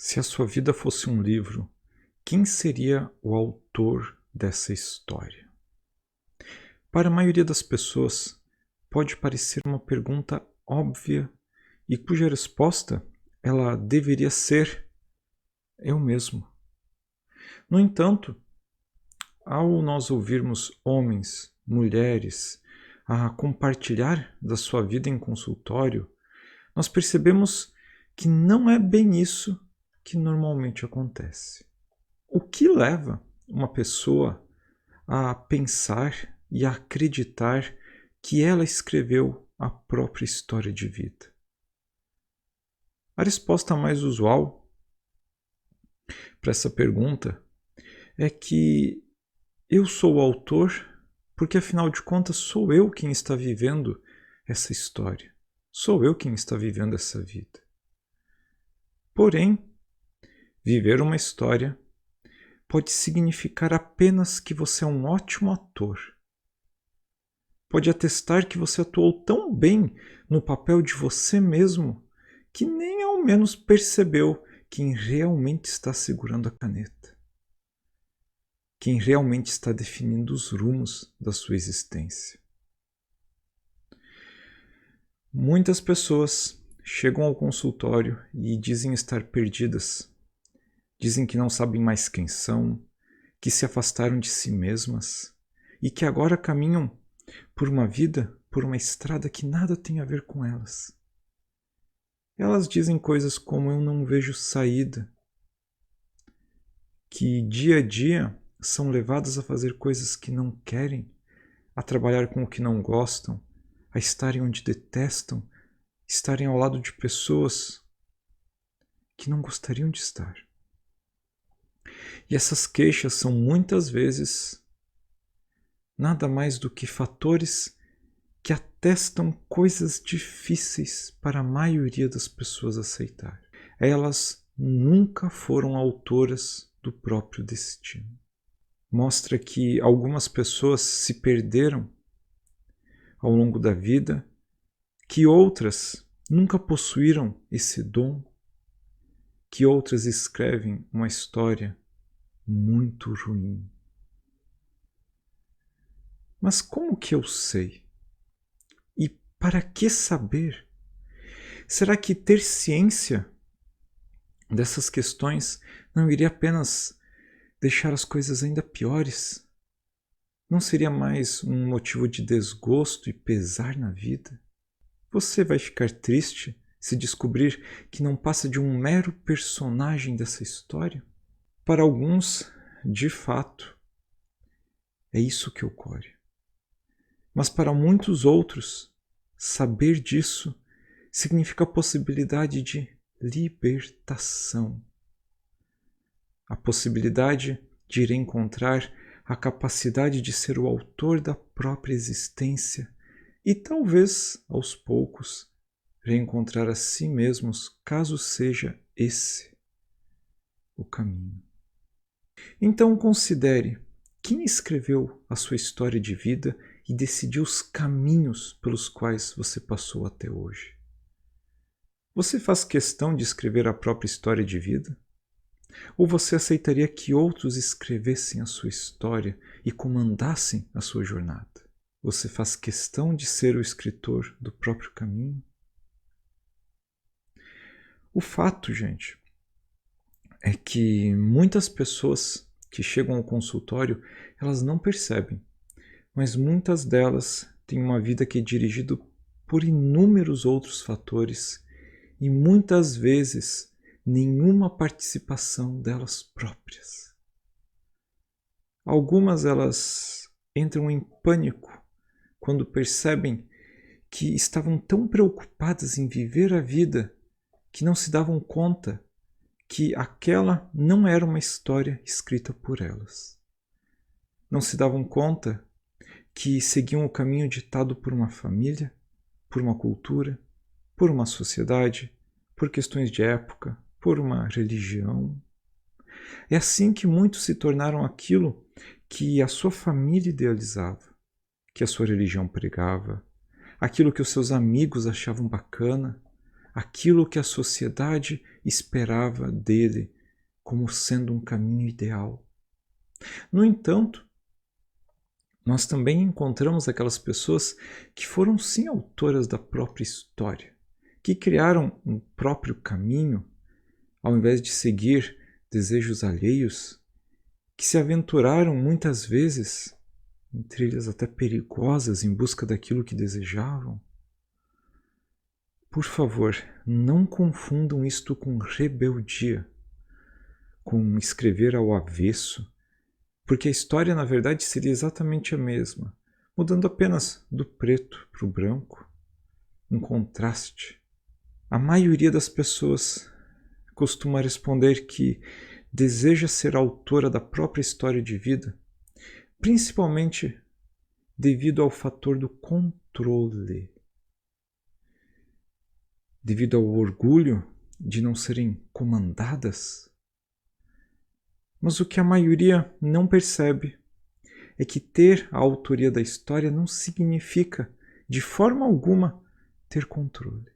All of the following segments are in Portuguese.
Se a sua vida fosse um livro, quem seria o autor dessa história? Para a maioria das pessoas, pode parecer uma pergunta óbvia e cuja resposta ela deveria ser eu mesmo. No entanto, ao nós ouvirmos homens, mulheres a compartilhar da sua vida em consultório, nós percebemos que não é bem isso que normalmente acontece. O que leva uma pessoa a pensar e a acreditar que ela escreveu a própria história de vida? A resposta mais usual para essa pergunta é que eu sou o autor porque, afinal de contas, sou eu quem está vivendo essa história. Sou eu quem está vivendo essa vida. Porém, viver uma história pode significar apenas que você é um ótimo ator. Pode atestar que você atuou tão bem no papel de você mesmo que nem ao menos percebeu quem realmente está segurando a caneta. Quem realmente está definindo os rumos da sua existência. Muitas pessoas chegam ao consultório e dizem estar perdidas. Dizem que não sabem mais quem são, que se afastaram de si mesmas e que agora caminham por uma vida, por uma estrada que nada tem a ver com elas. Elas dizem coisas como eu não vejo saída, que dia a dia são levadas a fazer coisas que não querem, a trabalhar com o que não gostam, a estarem onde detestam, estarem ao lado de pessoas que não gostariam de estar. E essas queixas são muitas vezes nada mais do que fatores que atestam coisas difíceis para a maioria das pessoas aceitar. Elas nunca foram autoras do próprio destino. Mostra que algumas pessoas se perderam ao longo da vida, que outras nunca possuíram esse dom, que outras escrevem uma história muito ruim. Mas como que eu sei? E para que saber? Será que ter ciência dessas questões não iria apenas deixar as coisas ainda piores? Não seria mais um motivo de desgosto e pesar na vida? Você vai ficar triste se descobrir que não passa de um mero personagem dessa história? Para alguns, de fato, é isso que ocorre. Mas para muitos outros, saber disso significa a possibilidade de libertação. A possibilidade de reencontrar a capacidade de ser o autor da própria existência e talvez, aos poucos, reencontrar a si mesmos, caso seja esse o caminho. Então considere quem escreveu a sua história de vida e decidiu os caminhos pelos quais você passou até hoje. Você faz questão de escrever a própria história de vida? Ou você aceitaria que outros escrevessem a sua história e comandassem a sua jornada? Você faz questão de ser o escritor do próprio caminho? O fato, gente, é que muitas pessoas que chegam ao consultório, elas não percebem, mas muitas delas têm uma vida que é dirigida por inúmeros outros fatores e muitas vezes nenhuma participação delas próprias. Algumas elas entram em pânico quando percebem que estavam tão preocupadas em viver a vida que não se davam conta que aquela não era uma história escrita por elas. Não se davam conta que seguiam o caminho ditado por uma família, por uma cultura, por uma sociedade, por questões de época, por uma religião. É assim que muitos se tornaram aquilo que a sua família idealizava, que a sua religião pregava, aquilo que os seus amigos achavam bacana, aquilo que a sociedade esperava dele como sendo um caminho ideal. No entanto, nós também encontramos aquelas pessoas que foram sim autoras da própria história, que criaram um próprio caminho, ao invés de seguir desejos alheios, que se aventuraram muitas vezes em trilhas até perigosas em busca daquilo que desejavam. Por favor, não confundam isto com rebeldia, com escrever ao avesso, porque a história na verdade seria exatamente a mesma, mudando apenas do preto para o branco, um contraste. A maioria das pessoas costuma responder que deseja ser autora da própria história de vida, principalmente devido ao fator do controle, devido ao orgulho de não serem comandadas. Mas o que a maioria não percebe é que ter a autoria da história não significa, de forma alguma, ter controle.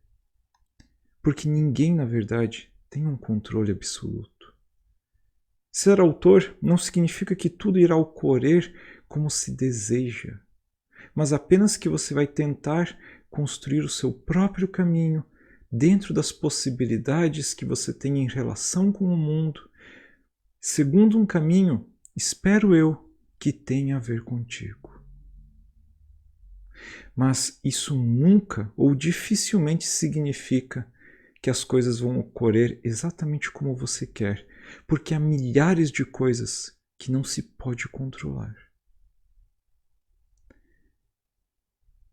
Porque ninguém, na verdade, tem um controle absoluto. Ser autor não significa que tudo irá ocorrer como se deseja, mas apenas que você vai tentar construir o seu próprio caminho dentro das possibilidades que você tem em relação com o mundo, segundo um caminho, espero eu, que tenha a ver contigo. Mas isso nunca ou dificilmente significa que as coisas vão ocorrer exatamente como você quer, porque há milhares de coisas que não se pode controlar.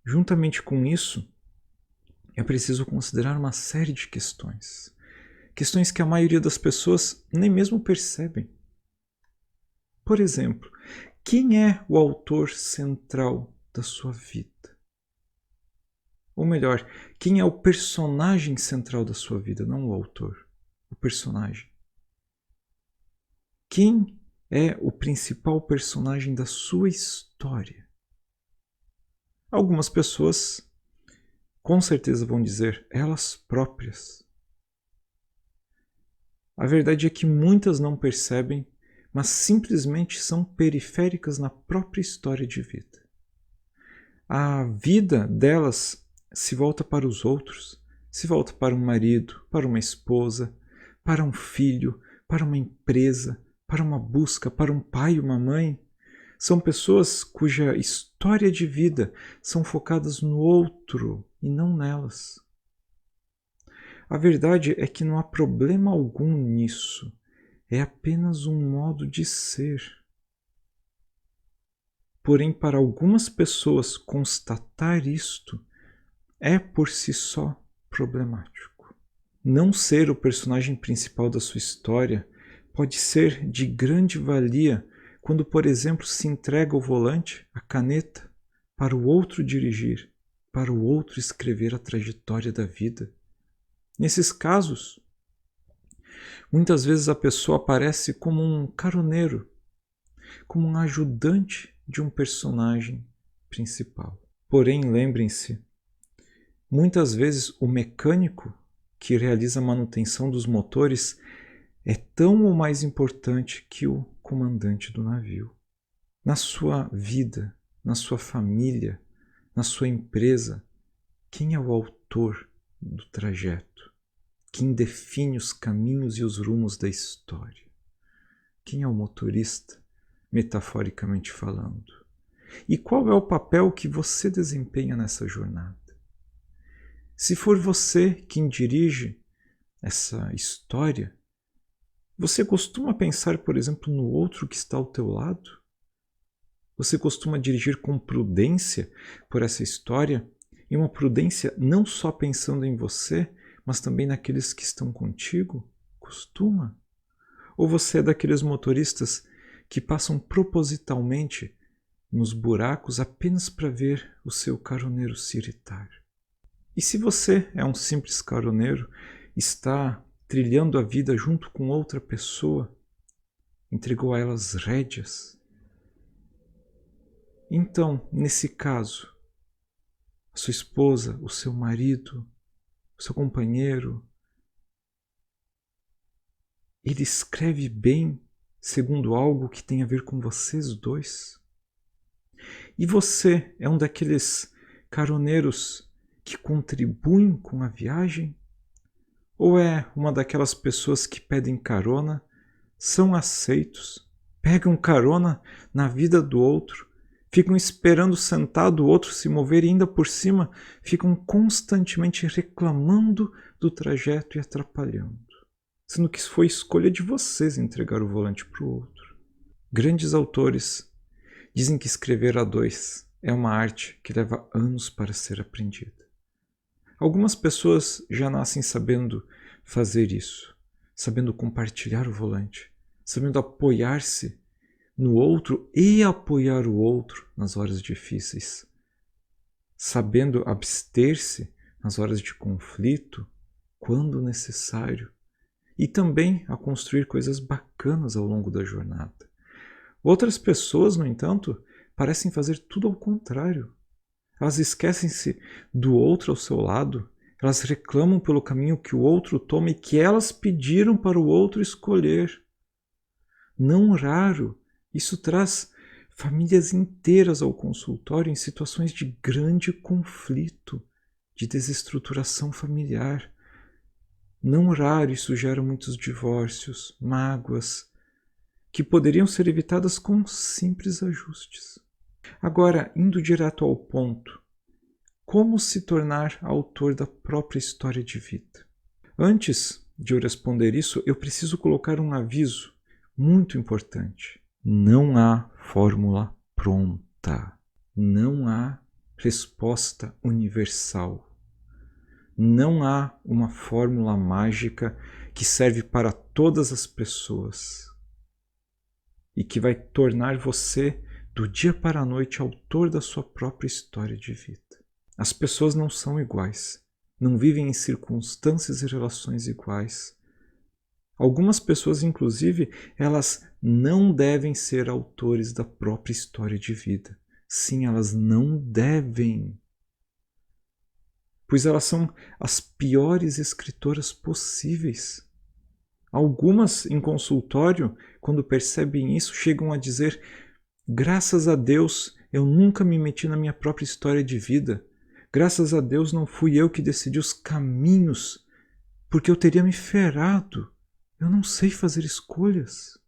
Juntamente com isso, é preciso considerar uma série de questões. Questões que a maioria das pessoas nem mesmo percebem. Por exemplo, quem é o autor central da sua vida? Ou melhor, quem é o personagem central da sua vida, não o autor, o personagem. Quem é o principal personagem da sua história? Algumas pessoas com certeza vão dizer elas próprias. A verdade é que muitas não percebem, mas simplesmente são periféricas na própria história de vida. A vida delas se volta para os outros, se volta para um marido, para uma esposa, para um filho, para uma empresa, para uma busca, para um pai e uma mãe. São pessoas cuja história de vida são focadas no outro e não nelas. A verdade é que não há problema algum nisso. É apenas um modo de ser. Porém, para algumas pessoas, constatar isto é por si só problemático. Não ser o personagem principal da sua história pode ser de grande valia quando, por exemplo, se entrega o volante, a caneta, para o outro dirigir, para o outro escrever a trajetória da vida. Nesses casos, muitas vezes a pessoa aparece como um caroneiro, como um ajudante de um personagem principal. Porém, lembrem-se, muitas vezes o mecânico que realiza a manutenção dos motores é tão ou mais importante que o comandante do navio. Na sua vida, na sua família, na sua empresa, quem é o autor do trajeto? Quem define os caminhos e os rumos da história? Quem é o motorista, metaforicamente falando? E qual é o papel que você desempenha nessa jornada? Se for você quem dirige essa história, você costuma pensar, por exemplo, no outro que está ao teu lado? Você costuma dirigir com prudência por essa história, e uma prudência não só pensando em você, mas também naqueles que estão contigo? Costuma? Ou você é daqueles motoristas que passam propositalmente nos buracos apenas para ver o seu caroneiro se irritar? E se você é um simples caroneiro, está trilhando a vida junto com outra pessoa, entregou a ela as rédeas, então, nesse caso, a sua esposa, o seu marido, o seu companheiro, ele escreve bem segundo algo que tem a ver com vocês dois? E você é um daqueles caroneiros que contribuem com a viagem? Ou é uma daquelas pessoas que pedem carona, são aceitos, pegam carona na vida do outro, ficam esperando sentado o outro se mover e ainda por cima ficam constantemente reclamando do trajeto e atrapalhando, sendo que foi escolha de vocês entregar o volante para o outro. Grandes autores dizem que escrever a dois é uma arte que leva anos para ser aprendida. Algumas pessoas já nascem sabendo fazer isso, sabendo compartilhar o volante, sabendo apoiar-se no outro e apoiar o outro nas horas difíceis, sabendo abster-se nas horas de conflito, quando necessário, e também a construir coisas bacanas ao longo da jornada. Outras pessoas, no entanto, parecem fazer tudo ao contrário. Elas esquecem-se do outro ao seu lado, elas reclamam pelo caminho que o outro toma e que elas pediram para o outro escolher. Não raro, isso traz famílias inteiras ao consultório em situações de grande conflito, de desestruturação familiar. Não raro, isso gera muitos divórcios, mágoas, que poderiam ser evitadas com simples ajustes. Agora, indo direto ao ponto, como se tornar autor da própria história de vida? Antes de eu responder isso, eu preciso colocar um aviso muito importante. Não há fórmula pronta. Não há resposta universal. Não há uma fórmula mágica que serve para todas as pessoas e que vai tornar você, do dia para a noite, autor da sua própria história de vida. As pessoas não são iguais, não vivem em circunstâncias e relações iguais. Algumas pessoas, inclusive, elas não devem ser autores da própria história de vida. Sim, elas não devem, pois elas são as piores escritoras possíveis. Algumas, em consultório, quando percebem isso, chegam a dizer: graças a Deus, eu nunca me meti na minha própria história de vida. Graças a Deus não fui eu que decidi os caminhos, porque eu teria me ferrado. Eu não sei fazer escolhas.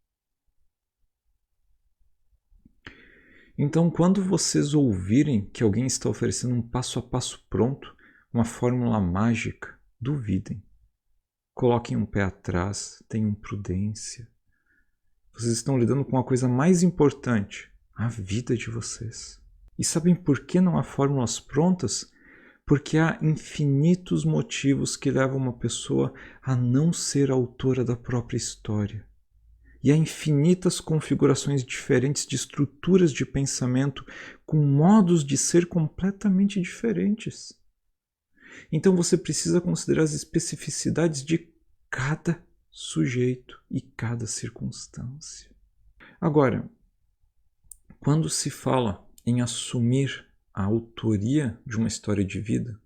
Então, quando vocês ouvirem que alguém está oferecendo um passo a passo pronto, uma fórmula mágica, duvidem. Coloquem um pé atrás, tenham prudência. Vocês estão lidando com a coisa mais importante, a vida de vocês. E sabem por que não há fórmulas prontas? Porque há infinitos motivos que levam uma pessoa a não ser autora da própria história. E há infinitas configurações diferentes de estruturas de pensamento com modos de ser completamente diferentes. Então você precisa considerar as especificidades de cada sujeito e cada circunstância. Agora, quando se fala em assumir a autoria de uma história de vida,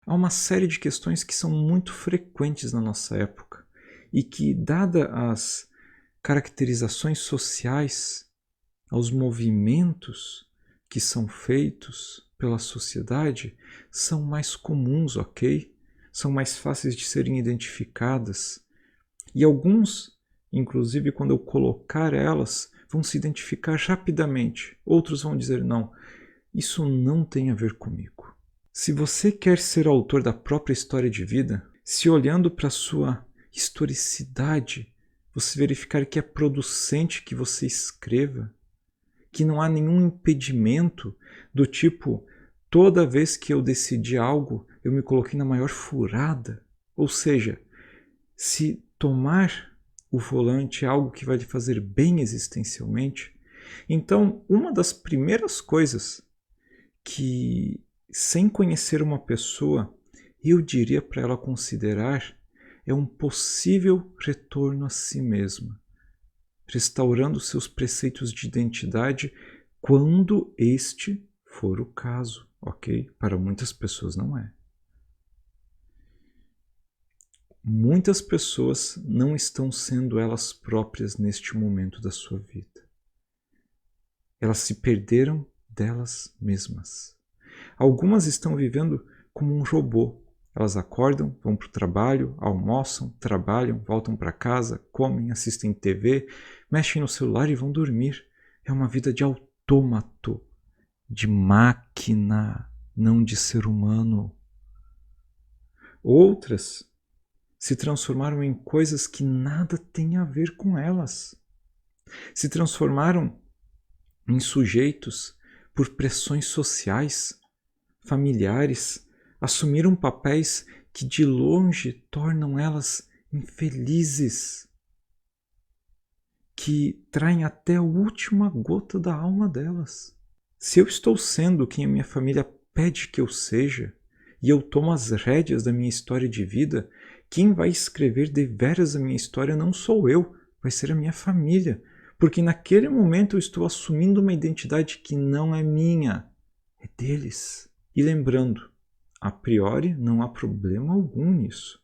há uma série de questões que são muito frequentes na nossa época e que, dadas as caracterizações sociais, aos movimentos que são feitos pela sociedade, são mais comuns, ok? São mais fáceis de serem identificadas. E alguns, inclusive quando eu colocar elas, vão se identificar rapidamente. Outros vão dizer: não, isso não tem a ver comigo. Se você quer ser autor da própria história de vida, se olhando para a sua historicidade, você verificar que é producente que você escreva, que não há nenhum impedimento do tipo: toda vez que eu decidi algo, eu me coloquei na maior furada. Ou seja, se tomar o volante é algo que vai lhe fazer bem existencialmente, então uma das primeiras coisas que, sem conhecer uma pessoa, eu diria para ela considerar é um possível retorno a si mesma, restaurando seus preceitos de identidade quando este for o caso, ok? Para muitas pessoas não é. muitas pessoas não estão sendo elas próprias neste momento da sua vida. Elas se perderam delas mesmas. Algumas estão vivendo como um robô. Elas acordam, vão para o trabalho, almoçam, trabalham, voltam para casa, comem, assistem TV, mexem no celular e vão dormir. É uma vida de autômato, de máquina, não de ser humano. Outras se transformaram em coisas que nada têm a ver com elas. Se transformaram em sujeitos por pressões sociais, familiares, assumiram papéis que de longe tornam elas infelizes, que traem até a última gota da alma delas. Se eu estou sendo quem a minha família pede que eu seja, e eu tomo as rédeas da minha história de vida, quem vai escrever deveras a minha história não sou eu, vai ser a minha família, porque naquele momento eu estou assumindo uma identidade que não é minha, é deles. E lembrando, a priori não há problema algum nisso.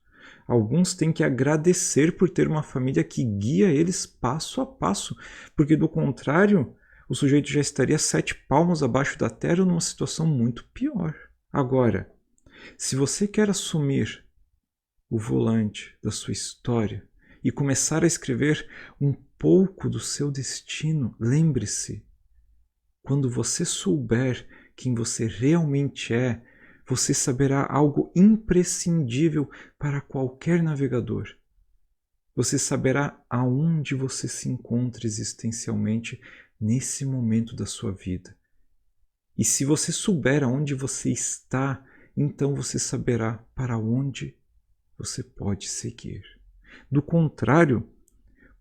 Alguns têm que agradecer por ter uma família que guia eles passo a passo, porque do contrário, o sujeito já estaria 7 palmos abaixo da terra numa situação muito pior. Agora, se você quer assumir o volante da sua história e começar a escrever um pouco do seu destino, lembre-se, quando você souber quem você realmente é, você saberá algo imprescindível para qualquer navegador. Você saberá aonde você se encontra existencialmente nesse momento da sua vida. E se você souber aonde você está, então você saberá para onde você pode seguir. Do contrário,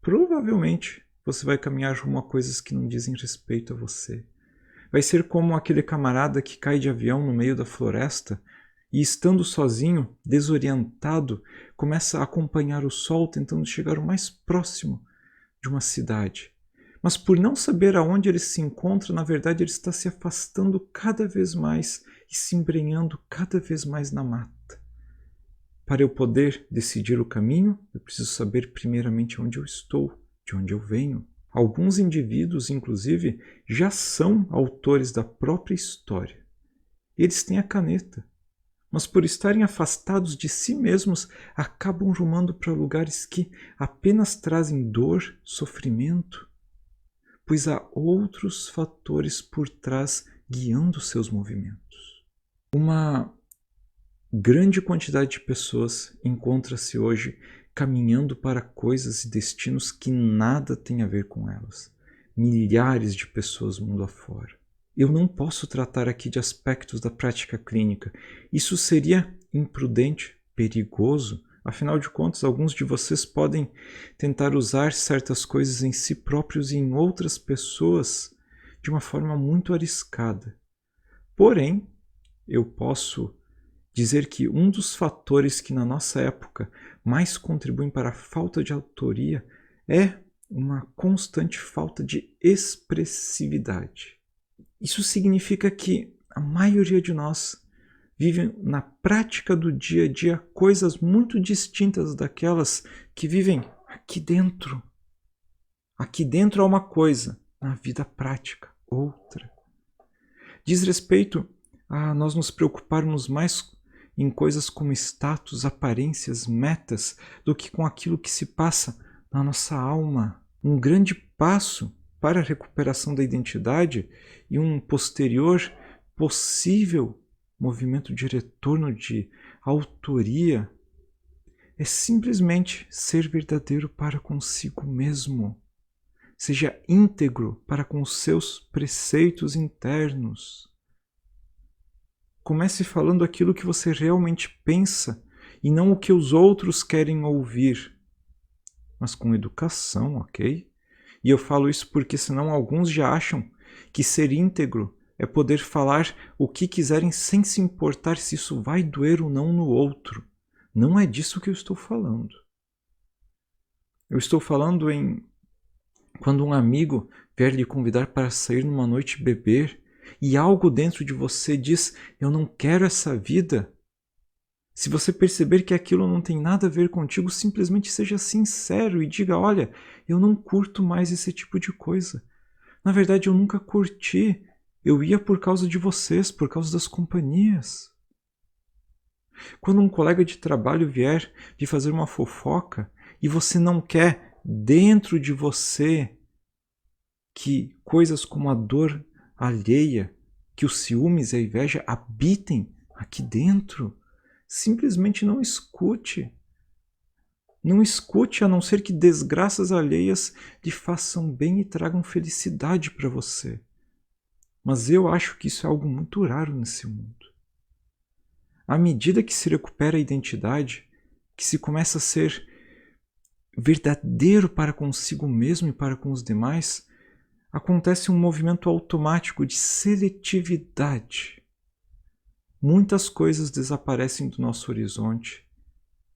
provavelmente você vai caminhar rumo a coisas que não dizem respeito a você. Vai ser como aquele camarada que cai de avião no meio da floresta e, estando sozinho, desorientado, começa a acompanhar o sol tentando chegar o mais próximo de uma cidade. Mas por não saber aonde ele se encontra, na verdade ele está se afastando cada vez mais e se embrenhando cada vez mais na mata. Para eu poder decidir o caminho, eu preciso saber primeiramente onde eu estou, de onde eu venho. Alguns indivíduos, inclusive, já são autores da própria história. Eles têm a caneta, mas por estarem afastados de si mesmos, acabam rumando para lugares que apenas trazem dor, sofrimento, pois há outros fatores por trás guiando seus movimentos. Uma grande quantidade de pessoas encontra-se hoje caminhando para coisas e destinos que nada têm a ver com elas. Milhares de pessoas mundo afora. Eu não posso tratar aqui de aspectos da prática clínica. Isso seria imprudente, perigoso. Afinal de contas, alguns de vocês podem tentar usar certas coisas em si próprios e em outras pessoas de uma forma muito arriscada. Porém, eu posso dizer que um dos fatores que na nossa época mais contribuem para a falta de autoria é uma constante falta de expressividade. Isso significa que a maioria de nós vive na prática do dia a dia coisas muito distintas daquelas que vivem aqui dentro. Aqui dentro há uma coisa, na vida prática, outra. Diz respeito a nós nos preocuparmos mais em coisas como status, aparências, metas, do que com aquilo que se passa na nossa alma. Um grande passo para a recuperação da identidade e um posterior possível movimento de retorno de autoria é simplesmente ser verdadeiro para consigo mesmo. Seja íntegro para com os seus preceitos internos. Comece falando aquilo que você realmente pensa e não o que os outros querem ouvir. Mas com educação, ok? E eu falo isso porque senão alguns já acham que ser íntegro é poder falar o que quiserem sem se importar se isso vai doer ou não no outro. Não é disso que eu estou falando. Eu estou falando em quando um amigo vier lhe convidar para sair numa noite beber e algo dentro de você diz: eu não quero essa vida. Se você perceber que aquilo não tem nada a ver contigo, simplesmente seja sincero e diga: olha, eu não curto mais esse tipo de coisa. Na verdade, eu nunca curti. Eu ia por causa de vocês, por causa das companhias. Quando um colega de trabalho vier de fazer uma fofoca e você não quer dentro de você que coisas como a dor alheia, que os ciúmes e a inveja habitem aqui dentro, simplesmente não escute. Não escute, a não ser que desgraças alheias lhe façam bem e tragam felicidade para você. Mas eu acho que isso é algo muito raro nesse mundo. À medida que se recupera a identidade, que se começa a ser verdadeiro para consigo mesmo e para com os demais, acontece um movimento automático de seletividade. Muitas coisas desaparecem do nosso horizonte,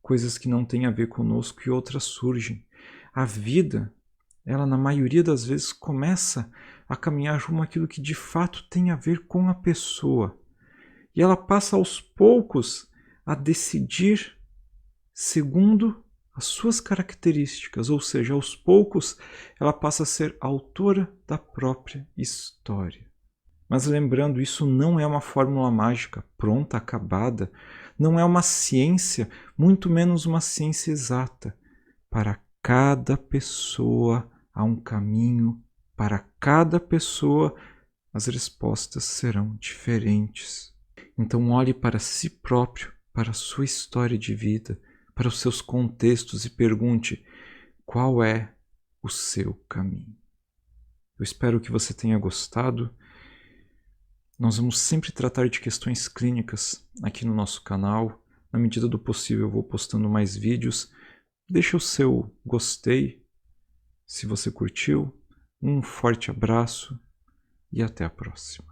coisas que não têm a ver conosco e outras surgem. A vida, ela na maioria das vezes começa a caminhar rumo àquilo que de fato tem a ver com a pessoa. E ela passa aos poucos a decidir segundo as suas características, ou seja, aos poucos ela passa a ser autora da própria história. Mas lembrando, isso não é uma fórmula mágica, pronta, acabada, não é uma ciência, muito menos uma ciência exata. Para cada pessoa há um caminho, para cada pessoa as respostas serão diferentes. Então olhe para si próprio, para a sua história de vida, para os seus contextos e pergunte: qual é o seu caminho? Eu espero que você tenha gostado. Nós vamos sempre tratar de questões clínicas aqui no nosso canal. Na medida do possível eu vou postando mais vídeos. Deixa o seu gostei se você curtiu. Um forte abraço e até a próxima.